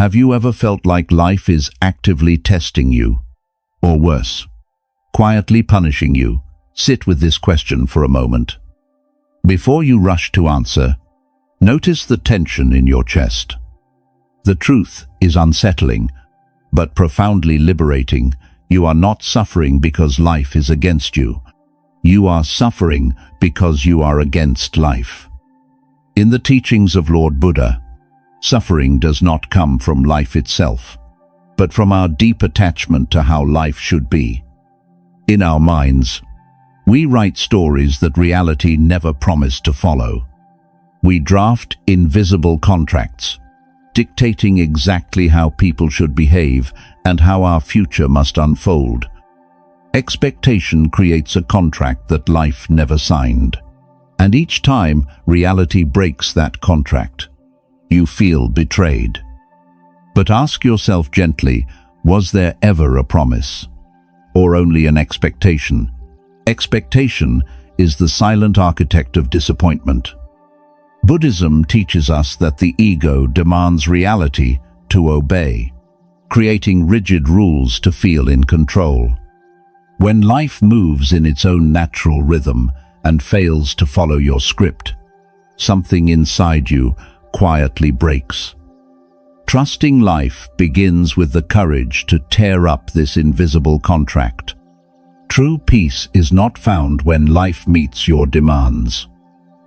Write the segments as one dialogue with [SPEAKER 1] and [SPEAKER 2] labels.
[SPEAKER 1] Have you ever felt like life is actively testing you? Or worse, quietly punishing you? Sit with this question for a moment. Before you rush to answer, notice the tension in your chest. The truth is unsettling, but profoundly liberating. You are not suffering because life is against you. You are suffering because you are against life. In the teachings of Lord Buddha, suffering does not come from life itself, but from our deep attachment to how life should be. In our minds, we write stories that reality never promised to follow. We draft invisible contracts, dictating exactly how people should behave and how our future must unfold. Expectation creates a contract that life never signed. And each time reality breaks that contract, you feel betrayed. But ask yourself gently, was there ever a promise? Or only an expectation? Expectation is the silent architect of disappointment. Buddhism teaches us that the ego demands reality to obey, creating rigid rules to feel in control. When life moves in its own natural rhythm and fails to follow your script, something inside you quietly breaks. Trusting life begins with the courage to tear up this invisible contract. True peace is not found when life meets your demands.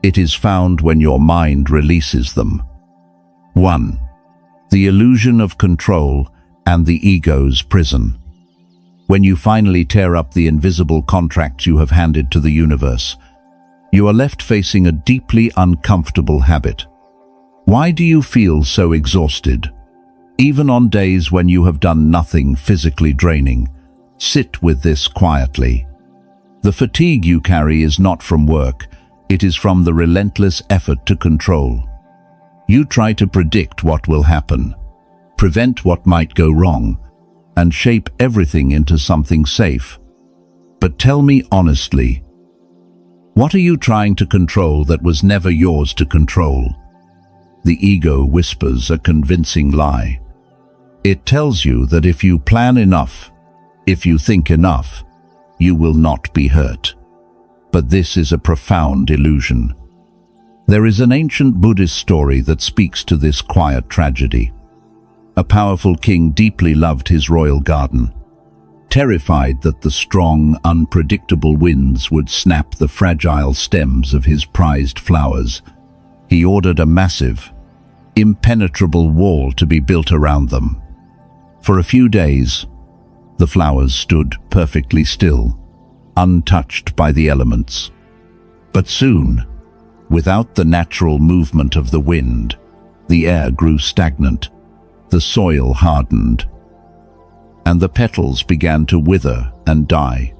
[SPEAKER 1] It is found when your mind releases them. 1. The illusion of control and the ego's prison. When you finally tear up the invisible contracts you have handed to the universe, you are left facing a deeply uncomfortable habit. Why do you feel so exhausted? Even on days when you have done nothing physically draining, sit with this quietly. The fatigue you carry is not from work, it is from the relentless effort to control. You try to predict what will happen, prevent what might go wrong, and shape everything into something safe. But tell me honestly, what are you trying to control that was never yours to control? The ego whispers a convincing lie. It tells you that if you plan enough, if you think enough, you will not be hurt. But this is a profound illusion. There is an ancient Buddhist story that speaks to this quiet tragedy. A powerful king deeply loved his royal garden. Terrified that the strong, unpredictable winds would snap the fragile stems of his prized flowers, he ordered a massive, impenetrable wall to be built around them. For a few days, the flowers stood perfectly still, untouched by the elements. But soon, without the natural movement of the wind, the air grew stagnant, the soil hardened, and the petals began to wither and die.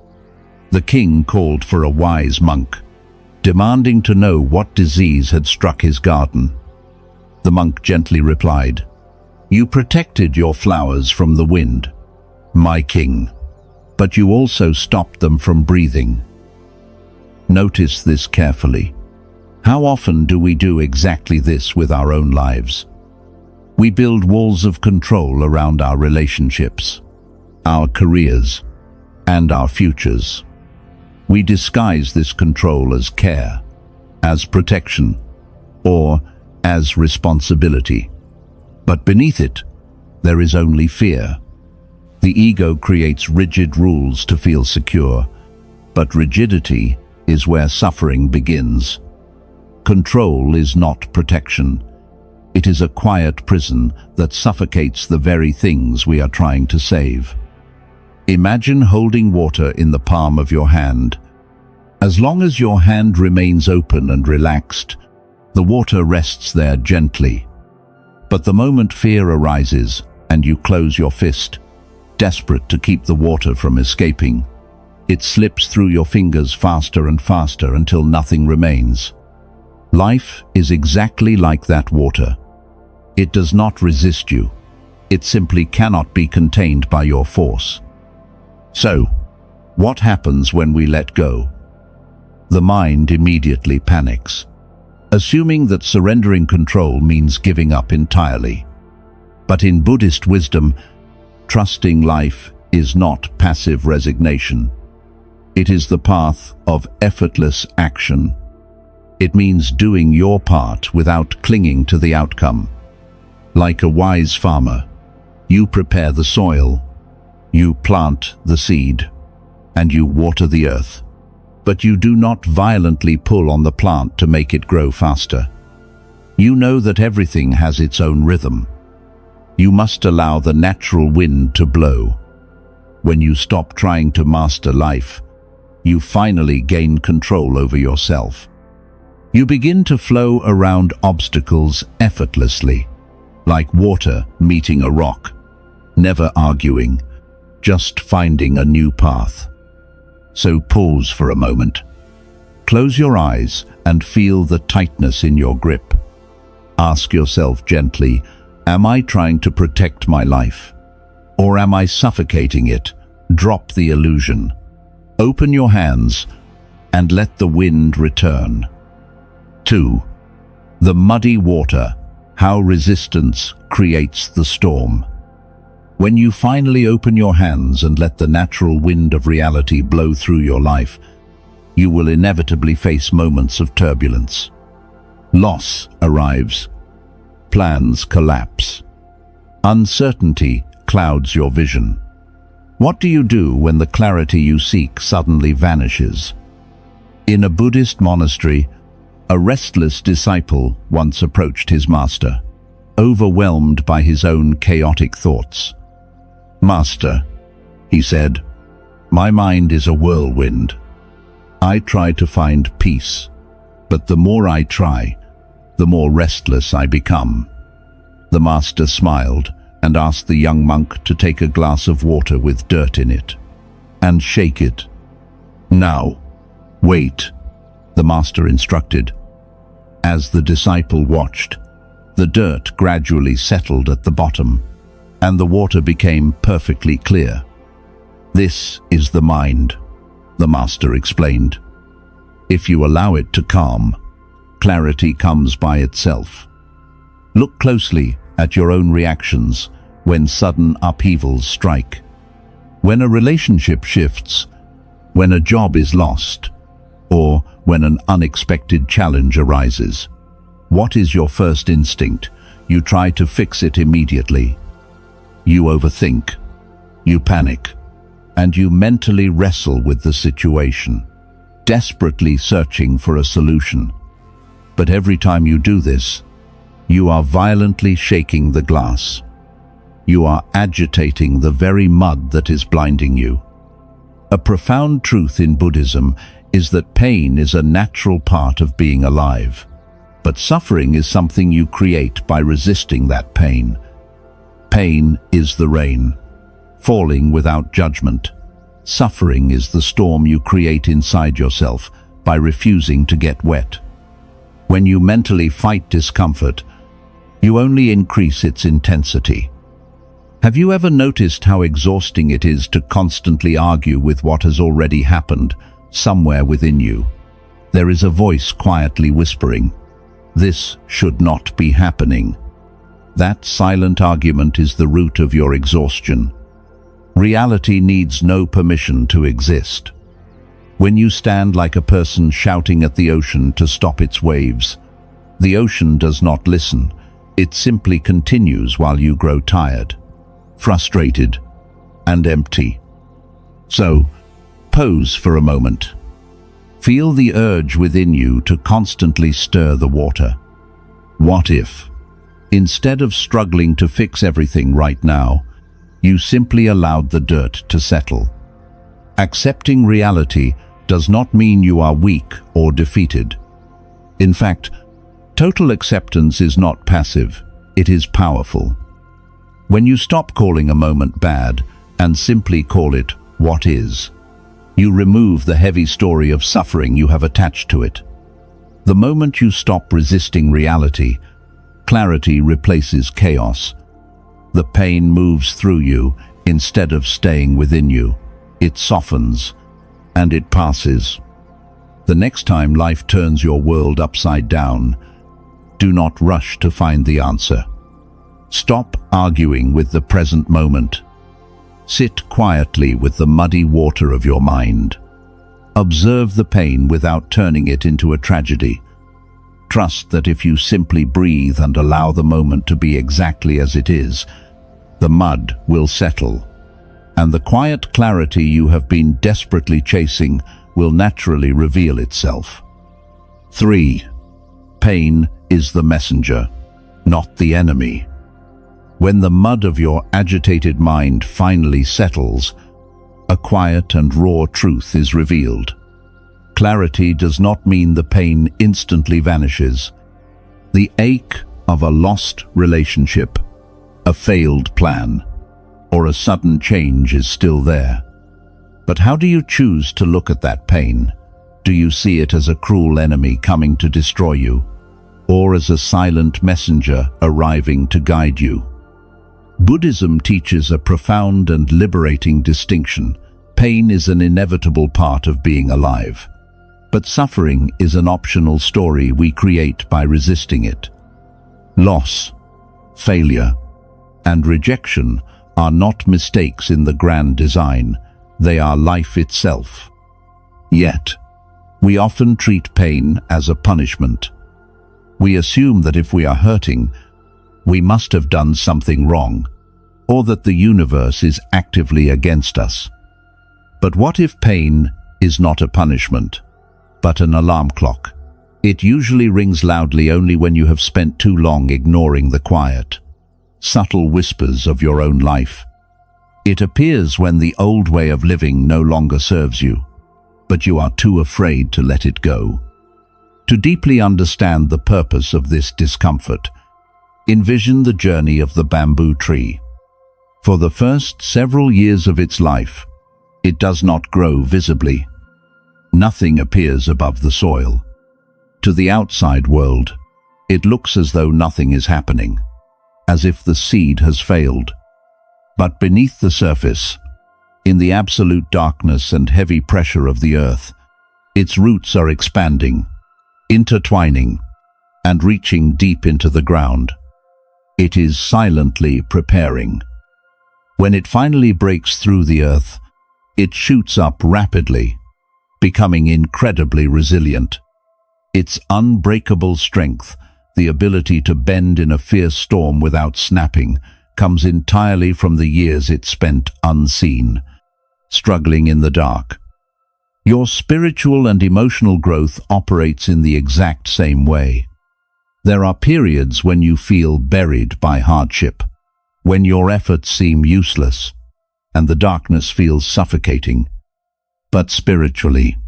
[SPEAKER 1] The king called for a wise monk, demanding to know what disease had struck his garden. The monk gently replied, "You protected your flowers from the wind, my king, but you also stopped them from breathing." Notice this carefully. How often do we do exactly this with our own lives? We build walls of control around our relationships, our careers, and our futures. We disguise this control as care, as protection, or as responsibility. But beneath it, there is only fear. The ego creates rigid rules to feel secure, but rigidity is where suffering begins. Control is not protection. It is a quiet prison that suffocates the very things we are trying to save. Imagine holding water in the palm of your hand. As long as your hand remains open and relaxed, the water rests there gently. But the moment fear arises and you close your fist, desperate to keep the water from escaping, it slips through your fingers faster and faster until nothing remains. Life is exactly like that water. It does not resist you. It simply cannot be contained by your force. So, what happens when we let go? The mind immediately panics, assuming that surrendering control means giving up entirely. But in Buddhist wisdom, trusting life is not passive resignation. It is the path of effortless action. It means doing your part without clinging to the outcome. Like a wise farmer, you prepare the soil, you plant the seed, and you water the earth. But you do not violently pull on the plant to make it grow faster. You know that everything has its own rhythm. You must allow the natural wind to blow. When you stop trying to master life, you finally gain control over yourself. You begin to flow around obstacles effortlessly, like water meeting a rock, never arguing, just finding a new path. So pause for a moment. Close your eyes and feel the tightness in your grip. Ask yourself gently, am I trying to protect my life? Or am I suffocating it? Drop the illusion. Open your hands and let the wind return. 2. The muddy water, how resistance creates the storm. When you finally open your hands and let the natural wind of reality blow through your life, you will inevitably face moments of turbulence. Loss arrives. Plans collapse. Uncertainty clouds your vision. What do you do when the clarity you seek suddenly vanishes? In a Buddhist monastery, a restless disciple once approached his master, overwhelmed by his own chaotic thoughts. "Master," he said, "my mind is a whirlwind. I try to find peace, but the more I try, the more restless I become." The master smiled and asked the young monk to take a glass of water with dirt in it and shake it. "Now, wait," the master instructed. As the disciple watched, the dirt gradually settled at the bottom, and the water became perfectly clear. "This is the mind," the master explained. "If you allow it to calm, clarity comes by itself. Look closely at your own reactions when sudden upheavals strike. When a relationship shifts, when a job is lost, or when an unexpected challenge arises. What is your first instinct? You try to fix it immediately. You overthink, you panic, and you mentally wrestle with the situation, desperately searching for a solution. But every time you do this, you are violently shaking the glass. You are agitating the very mud that is blinding you. A profound truth in Buddhism is that pain is a natural part of being alive, but suffering is something you create by resisting that pain. Pain is the rain, falling without judgment. Suffering is the storm you create inside yourself by refusing to get wet. When you mentally fight discomfort, you only increase its intensity. Have you ever noticed how exhausting it is to constantly argue with what has already happened somewhere within you? There is a voice quietly whispering, "This should not be happening." That silent argument is the root of your exhaustion. Reality needs no permission to exist. When you stand like a person shouting at the ocean to stop its waves, the ocean does not listen. It simply continues while you grow tired, frustrated, and empty. So, pause for a moment. Feel the urge within you to constantly stir the water. What if, instead of struggling to fix everything right now, you simply allowed the dirt to settle? Accepting reality does not mean you are weak or defeated. In fact, total acceptance is not passive, it is powerful. When you stop calling a moment bad and simply call it what is, you remove the heavy story of suffering you have attached to it. The moment you stop resisting reality, clarity replaces chaos. The pain moves through you instead of staying within you. It softens, and it passes. The next time life turns your world upside down, do not rush to find the answer. Stop arguing with the present moment. Sit quietly with the muddy water of your mind. Observe the pain without turning it into a tragedy. Trust that if you simply breathe and allow the moment to be exactly as it is, the mud will settle, and the quiet clarity you have been desperately chasing will naturally reveal itself. 3. Pain is the messenger, not the enemy. When the mud of your agitated mind finally settles, a quiet and raw truth is revealed. Clarity does not mean the pain instantly vanishes. The ache of a lost relationship, a failed plan, or a sudden change is still there. But how do you choose to look at that pain? Do you see it as a cruel enemy coming to destroy you, or as a silent messenger arriving to guide you? Buddhism teaches a profound and liberating distinction. Pain is an inevitable part of being alive, but suffering is an optional story we create by resisting it. Loss, failure, and rejection are not mistakes in the grand design, they are life itself. Yet, we often treat pain as a punishment. We assume that if we are hurting, we must have done something wrong, or that the universe is actively against us. But what if pain is not a punishment, but an alarm clock? It usually rings loudly only when you have spent too long ignoring the quiet, subtle whispers of your own life. It appears when the old way of living no longer serves you, but you are too afraid to let it go. To deeply understand the purpose of this discomfort, envision the journey of the bamboo tree. For the first several years of its life, it does not grow visibly. Nothing appears above the soil. To the outside world, it looks as though nothing is happening, as if the seed has failed. But beneath the surface, in the absolute darkness and heavy pressure of the earth, its roots are expanding, intertwining, and reaching deep into the ground. It is silently preparing. When it finally breaks through the earth, it shoots up rapidly, becoming incredibly resilient. Its unbreakable strength, the ability to bend in a fierce storm without snapping, comes entirely from the years it spent unseen, struggling in the dark. Your spiritual and emotional growth operates in the exact same way. There are periods when you feel buried by hardship, when your efforts seem useless, and the darkness feels suffocating. But spiritually,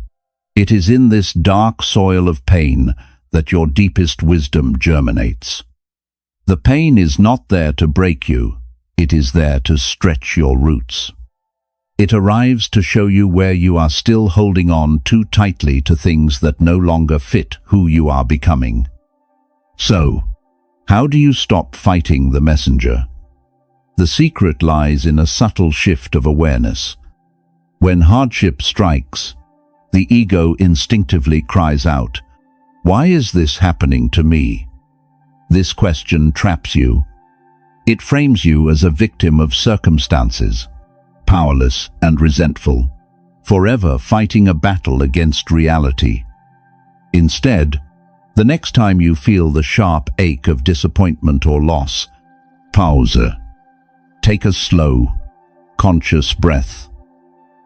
[SPEAKER 1] it is in this dark soil of pain that your deepest wisdom germinates. The pain is not there to break you, it is there to stretch your roots. It arrives to show you where you are still holding on too tightly to things that no longer fit who you are becoming. So, how do you stop fighting the messenger? The secret lies in a subtle shift of awareness. When hardship strikes, the ego instinctively cries out, "Why is this happening to me?" This question traps you. It frames you as a victim of circumstances, powerless and resentful, forever fighting a battle against reality. Instead, the next time you feel the sharp ache of disappointment or loss, pause. Take a slow, conscious breath.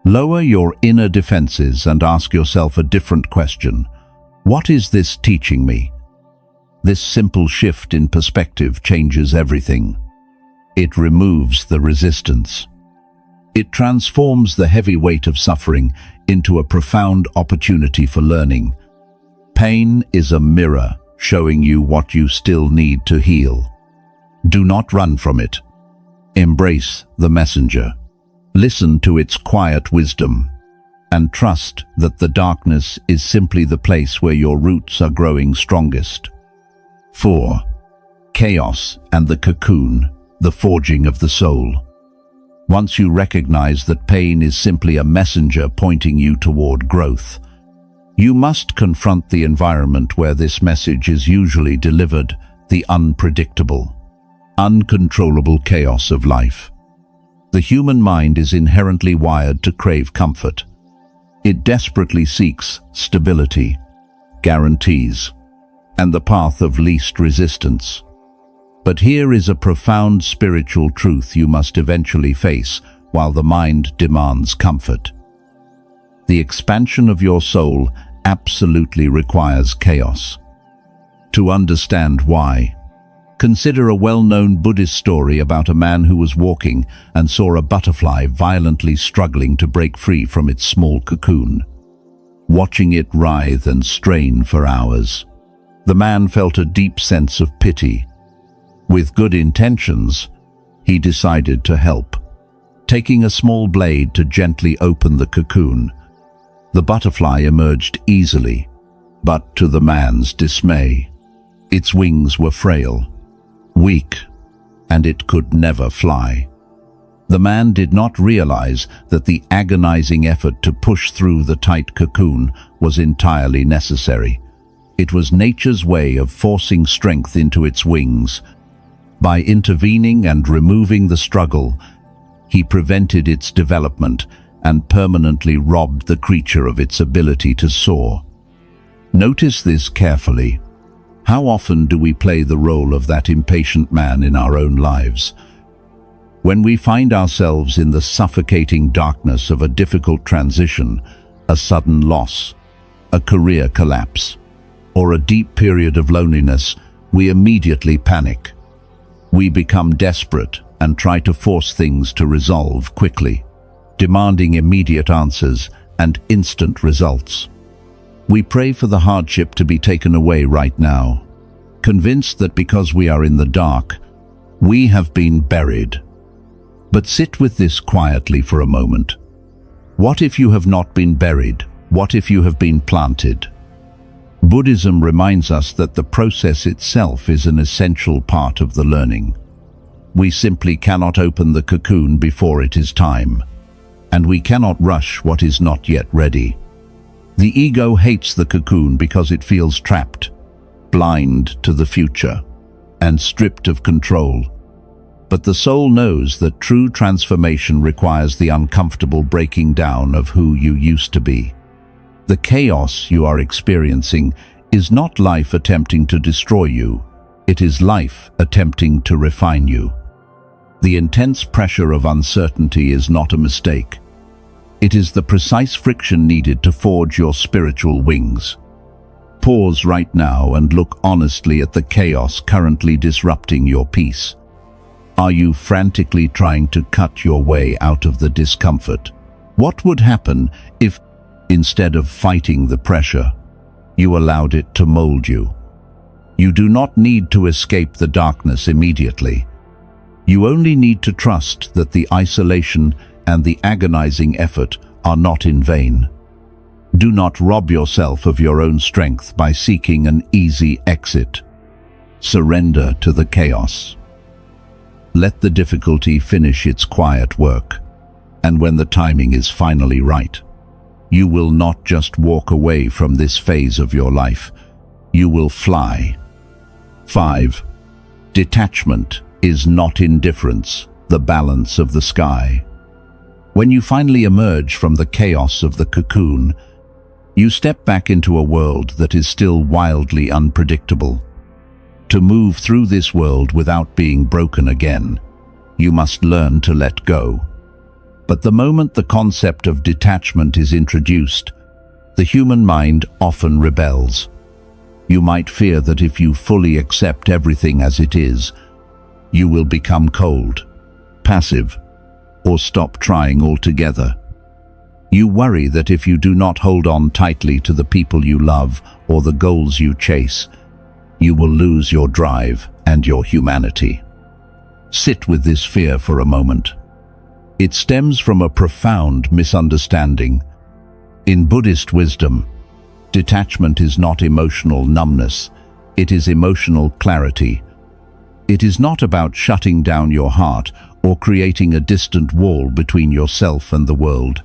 [SPEAKER 1] Lower your inner defenses and ask yourself a different question. What is this teaching me? This simple shift in perspective changes everything. It removes the resistance. It transforms the heavy weight of suffering into a profound opportunity for learning. Pain is a mirror showing you what you still need to heal. Do not run from it. Embrace the messenger. Listen to its quiet wisdom, and trust that the darkness is simply the place where your roots are growing strongest. 4. Chaos and the cocoon, the forging of the soul. Once you recognize that pain is simply a messenger pointing you toward growth, you must confront the environment where this message is usually delivered, the unpredictable. uncontrollable chaos of life. The human mind is inherently wired to crave comfort. It desperately seeks stability, guarantees, and the path of least resistance. But here is a profound spiritual truth you must eventually face while the mind demands comfort. The expansion of your soul absolutely requires chaos. To understand why, consider a well-known Buddhist story about a man who was walking and saw a butterfly violently struggling to break free from its small cocoon. Watching it writhe and strain for hours, the man felt a deep sense of pity. With good intentions, he decided to help. Taking a small blade to gently open the cocoon, the butterfly emerged easily, but to the man's dismay, its wings were frail, weak, and it could never fly. The man did not realize that the agonizing effort to push through the tight cocoon was entirely necessary. It was nature's way of forcing strength into its wings. By intervening and removing the struggle, he prevented its development and permanently robbed the creature of its ability to soar. Notice this carefully. How often do we play the role of that impatient man in our own lives? When we find ourselves in the suffocating darkness of a difficult transition, a sudden loss, a career collapse, or a deep period of loneliness, we immediately panic. We become desperate and try to force things to resolve quickly, demanding immediate answers and instant results. We pray for the hardship to be taken away right now, convinced that because we are in the dark, we have been buried. But sit with this quietly for a moment. What if you have not been buried? What if you have been planted? Buddhism reminds us that the process itself is an essential part of the learning. We simply cannot open the cocoon before it is time, and we cannot rush what is not yet ready. The ego hates the cocoon because it feels trapped, blind to the future, and stripped of control. But the soul knows that true transformation requires the uncomfortable breaking down of who you used to be. The chaos you are experiencing is not life attempting to destroy you. It is life attempting to refine you. The intense pressure of uncertainty is not a mistake. It is the precise friction needed to forge your spiritual wings. Pause right now and look honestly at the chaos currently disrupting your peace. Are you frantically trying to cut your way out of the discomfort? What would happen if, instead of fighting the pressure, you allowed it to mold you? You do not need to escape the darkness immediately. You only need to trust that the isolation and the agonizing effort are not in vain. Do not rob yourself of your own strength by seeking an easy exit. Surrender to the chaos. Let the difficulty finish its quiet work, and when the timing is finally right, you will not just walk away from this phase of your life, you will fly. 5. Detachment is not indifference, the balance of the sky. When you finally emerge from the chaos of the cocoon, you step back into a world that is still wildly unpredictable. To move through this world without being broken again, you must learn to let go. But the moment the concept of detachment is introduced, the human mind often rebels. You might fear that if you fully accept everything as it is, you will become cold, passive, or stop trying altogether. You worry that if you do not hold on tightly to the people you love or the goals you chase, you will lose your drive and your humanity. Sit with this fear for a moment. It stems from a profound misunderstanding. In Buddhist wisdom, detachment is not emotional numbness, it is emotional clarity. It is not about shutting down your heart or creating a distant wall between yourself and the world.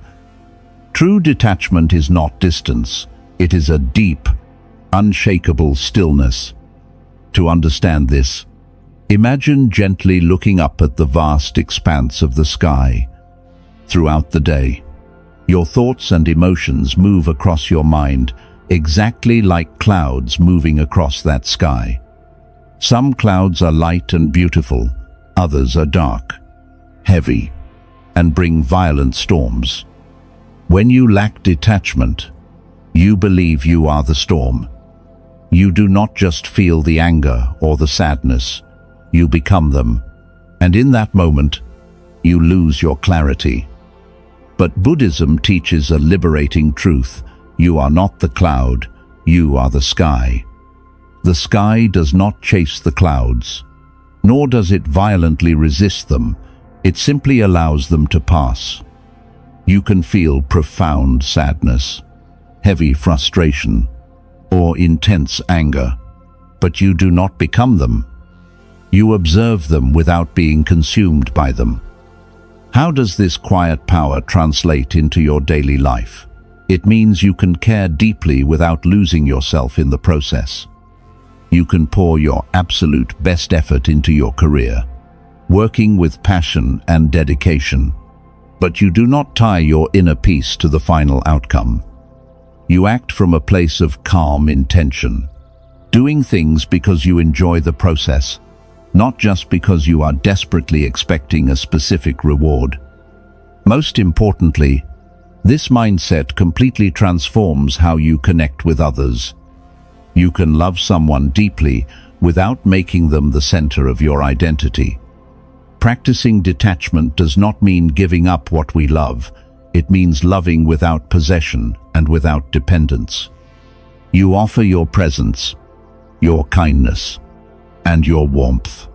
[SPEAKER 1] True detachment is not distance, it is a deep, unshakable stillness. To understand this, Imagine gently looking up at the vast expanse of the sky. Throughout the day, your thoughts and emotions move across your mind exactly like clouds moving across that sky. Some clouds are light and beautiful, others are dark, heavy, and bring violent storms. When you lack detachment, you believe you are the storm. You do not just feel the anger or the sadness, you become them, and in that moment, you lose your clarity. But Buddhism teaches a liberating truth. You are not the cloud, you are the sky. The sky does not chase the clouds, nor does it violently resist them. It simply allows them to pass. You can feel profound sadness, heavy frustration, or intense anger, but you do not become them. You observe them without being consumed by them. How does this quiet power translate into your daily life? It means you can care deeply without losing yourself in the process. You can pour your absolute best effort into your career, working with passion and dedication, but you do not tie your inner peace to the final outcome. You act from a place of calm intention, doing things because you enjoy the process, not just because you are desperately expecting a specific reward. Most importantly, this mindset completely transforms how you connect with others. You can love someone deeply without making them the center of your identity. Practicing detachment does not mean giving up what we love. It means loving without possession and without dependence. You offer your presence, your kindness, and your warmth,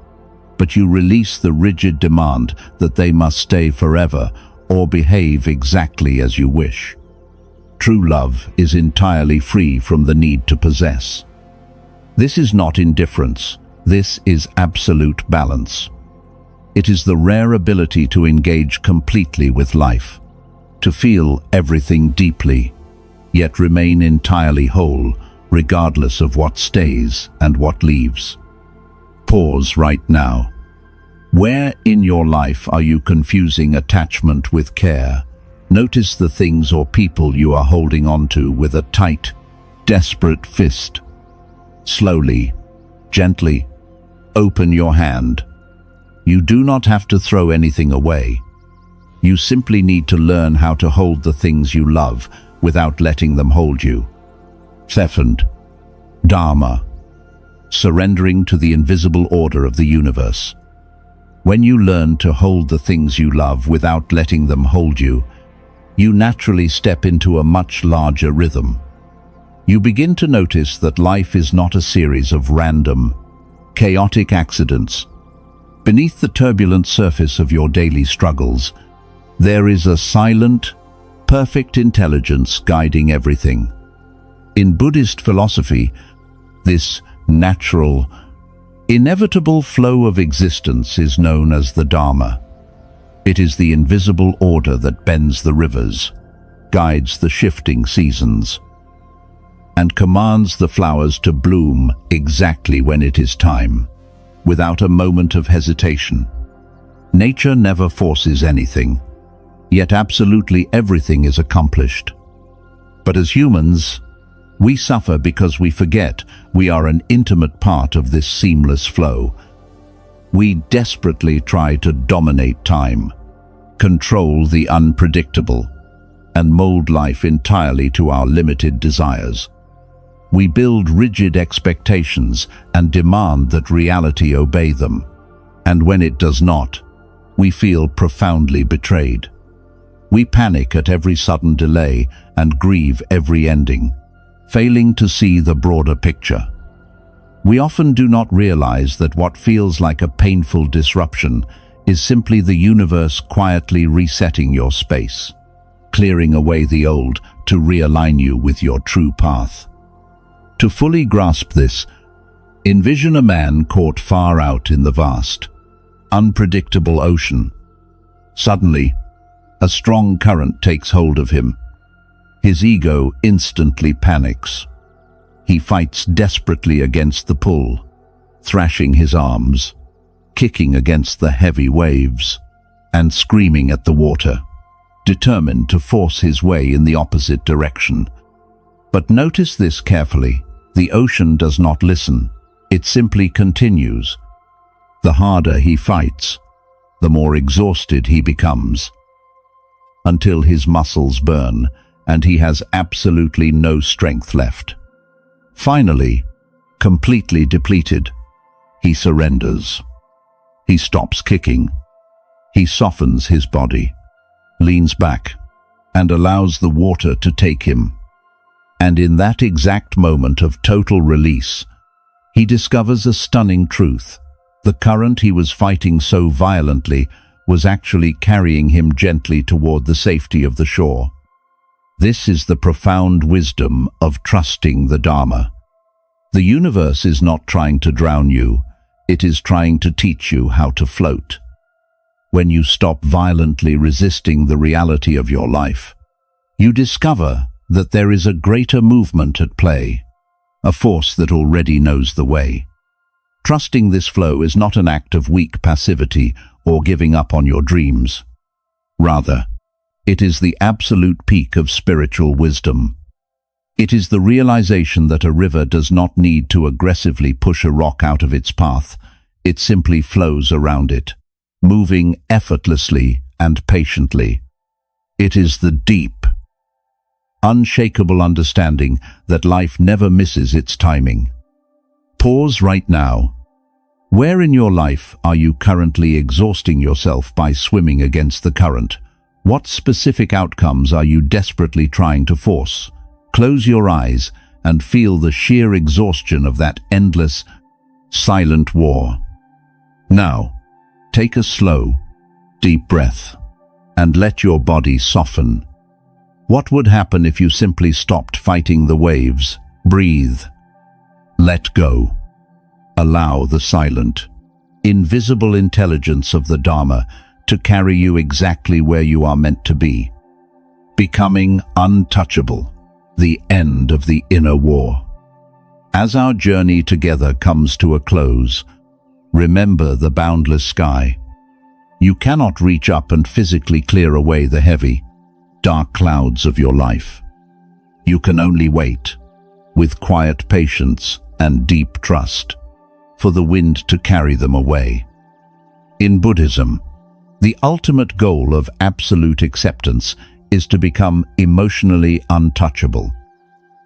[SPEAKER 1] but you release the rigid demand that they must stay forever or behave exactly as you wish. True love is entirely free from the need to possess. This is not indifference, this is absolute balance. It is the rare ability to engage completely with life, to feel everything deeply, yet remain entirely whole, regardless of what stays and what leaves. Pause right now. Where in your life are you confusing attachment with care? Notice the things or people you are holding on to with a tight, desperate fist. Slowly, gently, open your hand. You do not have to throw anything away. You simply need to learn how to hold the things you love without letting them hold you. Second, Dharma, surrendering to the invisible order of the universe. When you learn to hold the things you love without letting them hold you, you naturally step into a much larger rhythm. You begin to notice that life is not a series of random, chaotic accidents. Beneath the turbulent surface of your daily struggles, there is a silent, perfect intelligence guiding everything. In Buddhist philosophy, this natural, inevitable flow of existence is known as the Dharma. It is the invisible order that bends the rivers, guides the shifting seasons, and commands the flowers to bloom exactly when it is time, without a moment of hesitation. Nature never forces anything, yet absolutely everything is accomplished. But as humans, we suffer because we forget we are an intimate part of this seamless flow. We desperately try to dominate time, control the unpredictable, and mold life entirely to our limited desires. We build rigid expectations and demand that reality obey them. And when it does not, we feel profoundly betrayed. We panic at every sudden delay and grieve every ending, failing to see the broader picture. We often do not realize that what feels like a painful disruption is simply the universe quietly resetting your space, clearing away the old to realign you with your true path. To fully grasp this, envision a man caught far out in the vast, unpredictable ocean. Suddenly, a strong current takes hold of him. His ego instantly panics. He fights desperately against the pull, thrashing his arms, kicking against the heavy waves and screaming at the water, determined to force his way in the opposite direction. But notice this carefully. The ocean does not listen. It simply continues. The harder he fights, the more exhausted he becomes, until his muscles burn and he has absolutely no strength left. Finally, completely depleted, he surrenders. He stops kicking. He softens his body, leans back, and allows the water to take him. And in that exact moment of total release, he discovers a stunning truth. The current he was fighting so violently was actually carrying him gently toward the safety of the shore. This is the profound wisdom of trusting the Dharma. The universe is not trying to drown you, it is trying to teach you how to float. When you stop violently resisting the reality of your life, you discover that there is a greater movement at play, a force that already knows the way. Trusting this flow is not an act of weak passivity or giving up on your dreams. Rather, it is the absolute peak of spiritual wisdom. It is the realization that a river does not need to aggressively push a rock out of its path. It simply flows around it, moving effortlessly and patiently. It is the deep, unshakable understanding that life never misses its timing. Pause right now. Where in your life are you currently exhausting yourself by swimming against the current? What specific outcomes are you desperately trying to force? Close your eyes and feel the sheer exhaustion of that endless, silent war. Now, take a slow, deep breath and let your body soften. What would happen if you simply stopped fighting the waves? Breathe. Let go. Allow the silent, invisible intelligence of the Dharma to carry you exactly where you are meant to be. Becoming untouchable, the end of the inner war. As our journey together comes to a close, remember the boundless sky. You cannot reach up and physically clear away the heavy, dark clouds of your life. You can only wait, with quiet patience and deep trust, for the wind to carry them away. In Buddhism, the ultimate goal of absolute acceptance is to become emotionally untouchable.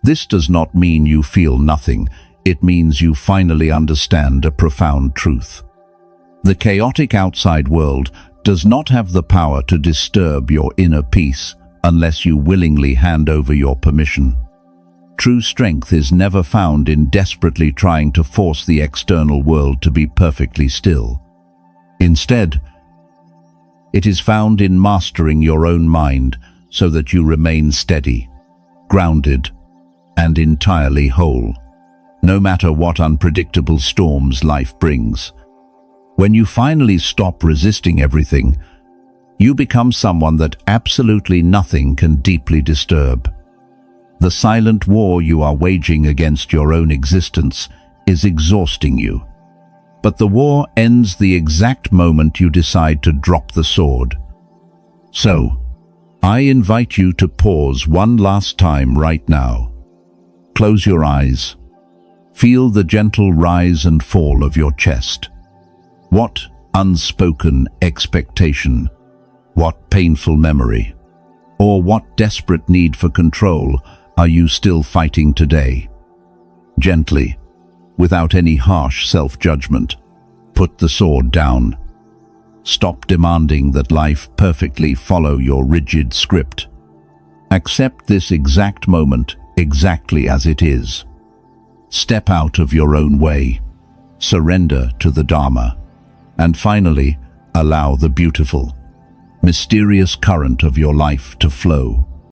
[SPEAKER 1] This does not mean you feel nothing, it means you finally understand a profound truth. The chaotic outside world does not have the power to disturb your inner peace unless you willingly hand over your permission. True strength is never found in desperately trying to force the external world to be perfectly still. Instead, it is found in mastering your own mind so that you remain steady, grounded, and entirely whole, no matter what unpredictable storms life brings. When you finally stop resisting everything, you become someone that absolutely nothing can deeply disturb. The silent war you are waging against your own existence is exhausting you. But the war ends the exact moment you decide to drop the sword. So, I invite you to pause one last time right now. Close your eyes. Feel the gentle rise and fall of your chest. What unspoken expectation, what painful memory, or what desperate need for control are you still fighting today? Gently, without any harsh self-judgment, put the sword down. Stop demanding that life perfectly follow your rigid script. Accept this exact moment exactly as it is. Step out of your own way. Surrender to the Dharma. And finally, allow the beautiful, mysterious current of your life to flow.